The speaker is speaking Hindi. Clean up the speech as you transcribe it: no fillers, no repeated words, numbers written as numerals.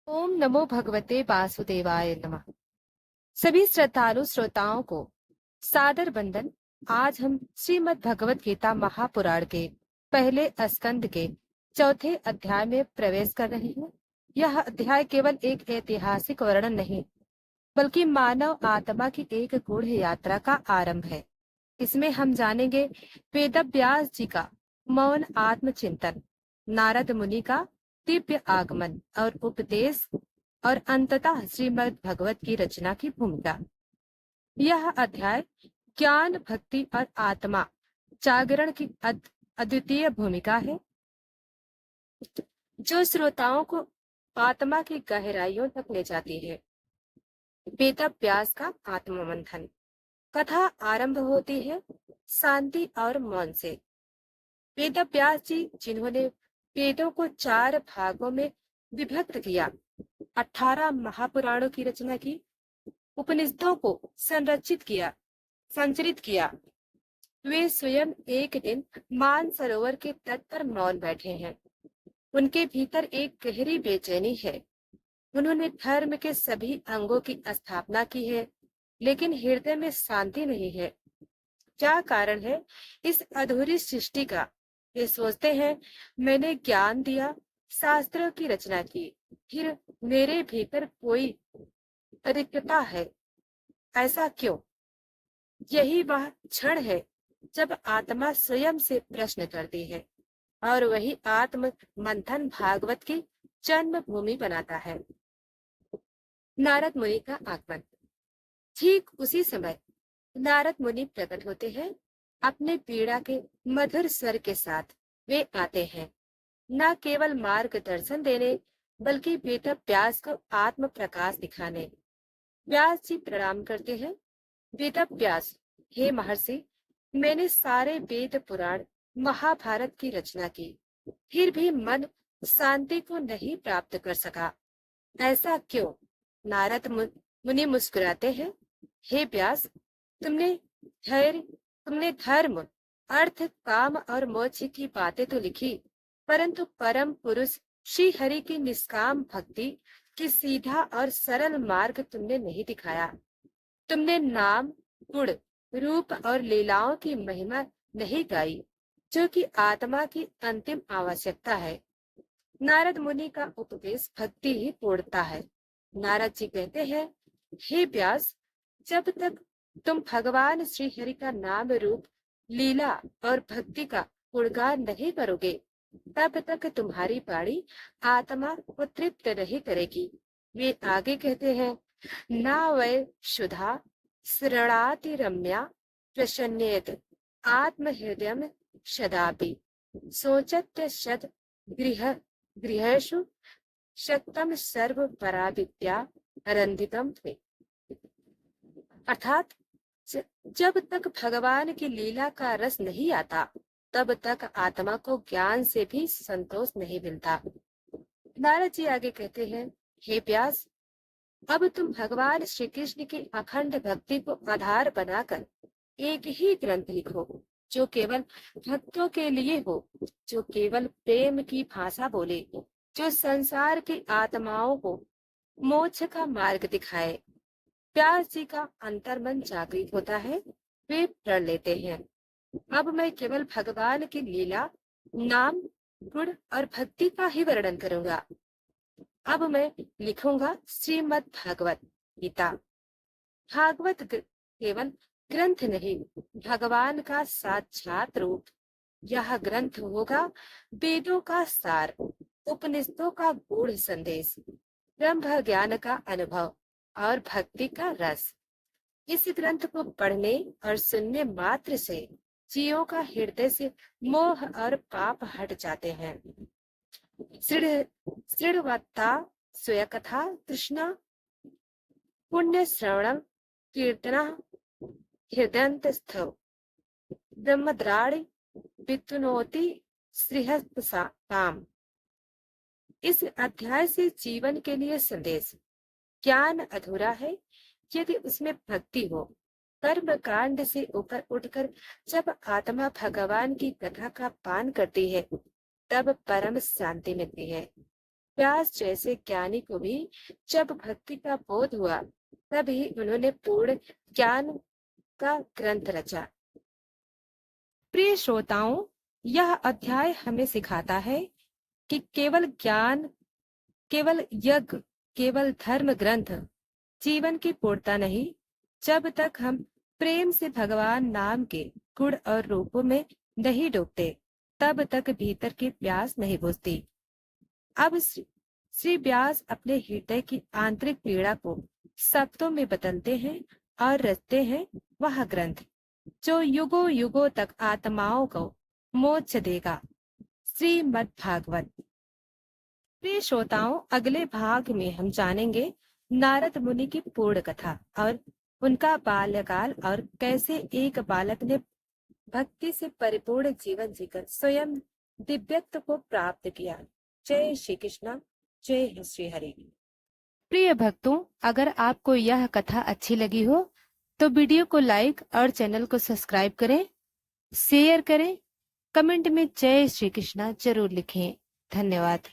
ओम नमो भगवते वासुदेवाय नमः। सभी श्रद्धालु श्रोताओं को सादर वंदन। आज हम श्रीमद् भगवत गीता महापुराण के पहले स्कंद के चौथे अध्याय में प्रवेश कर रहे हैं। यह अध्याय केवल एक ऐतिहासिक वर्णन नहीं, बल्कि मानव आत्मा की एक गूढ़ यात्रा का आरंभ है। इसमें हम जानेंगे वेदव्यास जी का मौन आत्मचिंतन, नारद मुनि का दिव्य आगमन और उपदेश, और अंततः श्रीमद् भगवत की रचना की भूमिका। यह अध्याय ज्ञान, भक्ति और आत्मा जागरण की अद्वितीय भूमिका है, जो श्रोताओं को आत्मा की गहराइयों तक ले जाती है। वेदव्यास का आत्ममंथन। कथा आरंभ होती है शांति और मौन से। वेदव्यास जी, जिन्होंने वेदों को 4 भागों में विभक्त किया, 18 महापुराणों की रचना की, उपनिषदों को संचरित किया, वे स्वयं एक दिन मानसरोवर के तट पर मौन बैठे हैं। उनके भीतर एक गहरी बेचैनी है। उन्होंने धर्म के सभी अंगों की स्थापना की है, लेकिन हृदय में शांति नहीं है। क्या कारण है इस अधूरी सृष्टि का? वे सोचते हैं, मैंने ज्ञान दिया, शास्त्रों की रचना की, फिर मेरे भीतर कोई रिक्तता है। ऐसा क्यों? यही वह क्षण है जब आत्मा स्वयं से प्रश्न करती है, और वही आत्म मंथन भागवत की जन्म भूमि बनाता है। नारद मुनि का आगमन। ठीक उसी समय नारद मुनि प्रकट होते हैं। अपने पीड़ा के मधुर स्वर के साथ वे आते हैं, न केवल मार्गदर्शन देने, बल्कि बेटा व्यास को आत्म प्रकाश दिखाने। व्यास जी प्रणाम करते हैं। बेटा व्यास, हे महर्षि, मैंने सारे वेद पुराण महाभारत की रचना की, फिर भी मन शांति को नहीं प्राप्त कर सका। ऐसा क्यों? मुनि मुस्कुराते हैं। हे व्यास, तुमने तुमने धर्म, अर्थ, काम और मोक्ष की बातें तो लिखी, परंतु परम पुरुष श्री हरि की निष्काम भक्ति की सीधा और सरल मार्ग तुमने नहीं दिखाया। तुमने नाम, गुण, रूप और लीलाओं की महिमा नहीं गाई, जो कि आत्मा की अंतिम आवश्यकता है। नारद मुनि का उपदेश भक्ति ही तोड़ता है। नारद जी कहते हैं, हे व्यास, जब तक तुम भगवान श्री हरि का नाम, रूप, लीला और भक्ति का गुणगान नहीं करोगे, तब तक तुम्हारी वाणी आत्मा को तृप्त नहीं करेगी। वे आगे कहते हैं, ना वै शुधा शरणाति रम्या प्रसन्नेत आत्म हृदय सदापि सोचत्य शत गृह गृहेषु शक्तम सर्व पराविद्या रंधितम थे। अर्थात जब तक भगवान की लीला का रस नहीं आता, तब तक आत्मा को ज्ञान से भी संतोष नहीं मिलता। नारद जी आगे कहते हैं, हे व्यास, अब तुम भगवान श्री कृष्ण की अखंड भक्ति को आधार बनाकर एक ही ग्रंथ लिखो, जो केवल भक्तों के लिए हो, जो केवल प्रेम की भाषा बोले, जो संसार की आत्माओं को मोक्ष का मार्ग दिखाए। व्यास जी का अंतर्मन जागृत होता है। वे प्रण लेते हैं, अब मैं केवल भगवान की लीला, नाम, गुण और भक्ति का ही वर्णन करूंगा। अब मैं लिखूंगा श्रीमद् भागवत गीता। केवल ग्रंथ नहीं, भगवान का साक्षात रूप। यह ग्रंथ होगा वेदों का सार, उपनिषदों का गूढ़ संदेश, ब्रह्म ज्ञान का अनुभव और भक्ति का रस। इस ग्रंथ को पढ़ने और सुनने मात्र से जीवों का हृदय से मोह और पाप हट जाते हैं। श्रृणवत्ता स्वयकथा तृष्णा पुण्य श्रवणम कीर्तना हृदयंतस्थौ ब्रह्मद्राणि वितुनोति श्रीहस्ताम। इस अध्याय से जीवन के लिए संदेश। ज्ञान अधूरा है यदि उसमें भक्ति हो। कर्म कांड से ऊपर उठकर जब आत्मा भगवान की कथा का पान करती है, तब परम शांति मिलती है। व्यास जैसे ज्ञानी को भी जब भक्ति का बोध हुआ, तभी उन्होंने पूर्ण ज्ञान का ग्रंथ रचा। प्रिय श्रोताओं, यह अध्याय हमें सिखाता है कि केवल ज्ञान, केवल यज्ञ, केवल धर्म ग्रंथ जीवन की पूर्णता नहीं। जब तक हम प्रेम से भगवान नाम के गुण और रूपों में नहीं डूबते, तब तक भीतर की प्यास नहीं बुझती। अब श्री व्यास अपने हृदय की आंतरिक पीड़ा को शब्दों में बदलते हैं और रचते हैं वह ग्रंथ जो युगों युगों तक आत्माओं को मोक्ष देगा। श्रीमद् भागवत। प्रिय श्रोताओं, अगले भाग में हम जानेंगे नारद मुनि की पूर्ण कथा और उनका बाल्यकाल और कैसे एक बालक ने भक्ति से परिपूर्ण जीवन जीकर स्वयं दिव्यत्व को प्राप्त किया। जय श्री कृष्ण, जय श्री हरि। प्रिय भक्तों, अगर आपको यह कथा अच्छी लगी हो तो वीडियो को लाइक और चैनल को सब्सक्राइब करें, शेयर करें, कमेंट में जय श्री कृष्णा जरूर लिखें। धन्यवाद।